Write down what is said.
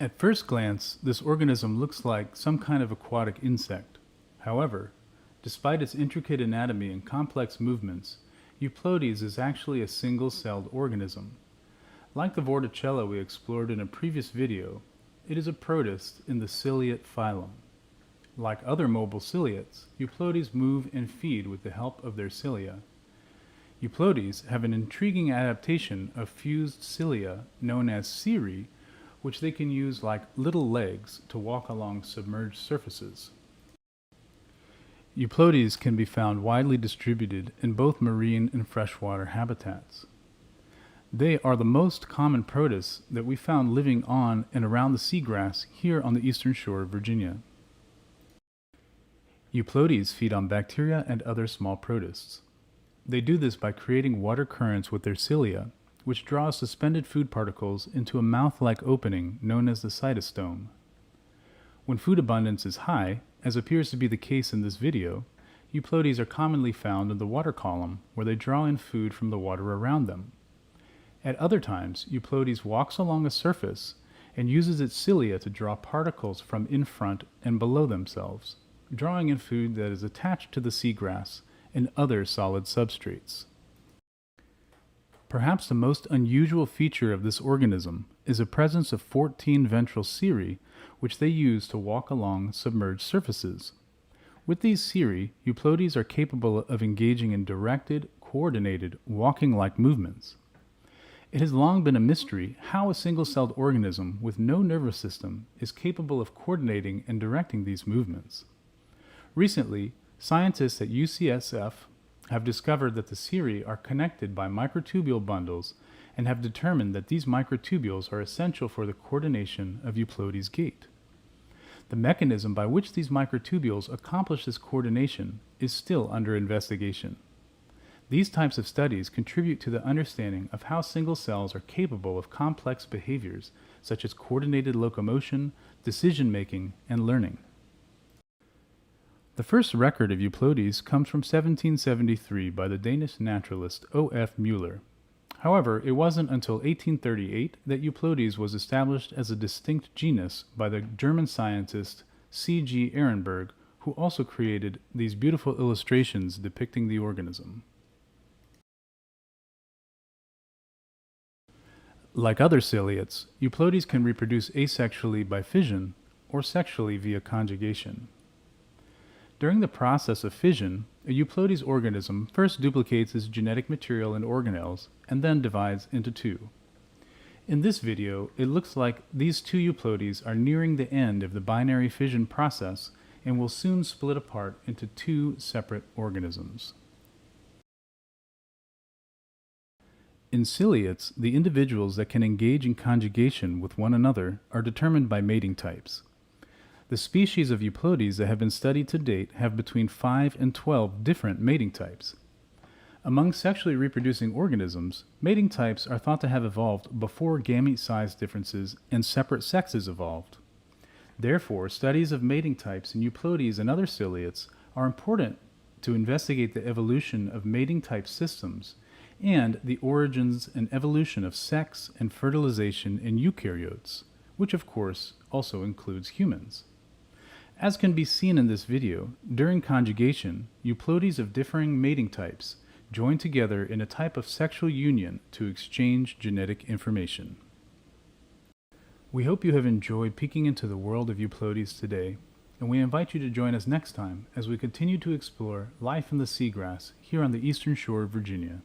At first glance, this organism looks like some kind of aquatic insect. However, despite its intricate anatomy and complex movements, Euplotes is actually a single-celled organism. Like the Vorticella we explored in a previous video, it is a protist in the ciliate phylum. Like other mobile ciliates, Euplotes move and feed with the help of their cilia. Euplotes have an intriguing adaptation of fused cilia known as cirri, which they can use like little legs to walk along submerged surfaces. Euplotes can be found widely distributed in both marine and freshwater habitats. They are the most common protists that we found living on and around the seagrass here on the eastern shore of Virginia. Euplotes feed on bacteria and other small protists. They do this by creating water currents with their cilia, which draw suspended food particles into a mouth-like opening known as the cytostome. When food abundance is high, as appears to be the case in this video, Euplotes are commonly found in the water column where they draw in food from the water around them. At other times, Euplotes walks along a surface and uses its cilia to draw particles from in front and below themselves, drawing in food that is attached to the seagrass and other solid substrates. Perhaps the most unusual feature of this organism is the presence of 14 ventral cirri, which they use to walk along submerged surfaces. With these cirri, Euplotes are capable of engaging in directed, coordinated, walking-like movements. It has long been a mystery how a single-celled organism with no nervous system is capable of coordinating and directing these movements. Recently, scientists at UCSF have discovered that the cirri are connected by microtubule bundles and have determined that these microtubules are essential for the coordination of Euplotes' gait. The mechanism by which these microtubules accomplish this coordination is still under investigation. These types of studies contribute to the understanding of how single cells are capable of complex behaviors such as coordinated locomotion, decision-making, and learning. The first record of Euplotes comes from 1773 by the Danish naturalist O.F. Müller. However, it wasn't until 1838 that Euplotes was established as a distinct genus by the German scientist C.G. Ehrenberg, who also created these beautiful illustrations depicting the organism. Like other ciliates, Euplotes can reproduce asexually by fission or sexually via conjugation. During the process of fission, a Euplotes organism first duplicates its genetic material in organelles and then divides into two. In this video, it looks like these two Euplotes are nearing the end of the binary fission process and will soon split apart into two separate organisms. In ciliates, the individuals that can engage in conjugation with one another are determined by mating types. The species of Euplotes that have been studied to date have between 5 and 12 different mating types. Among sexually reproducing organisms, mating types are thought to have evolved before gamete size differences and separate sexes evolved. Therefore, studies of mating types in Euplotes and other ciliates are important to investigate the evolution of mating type systems and the origins and evolution of sex and fertilization in eukaryotes, which of course also includes humans. As can be seen in this video, during conjugation, Euplotes of differing mating types join together in a type of sexual union to exchange genetic information. We hope you have enjoyed peeking into the world of Euplotes today, and we invite you to join us next time as we continue to explore life in the seagrass here on the eastern shore of Virginia.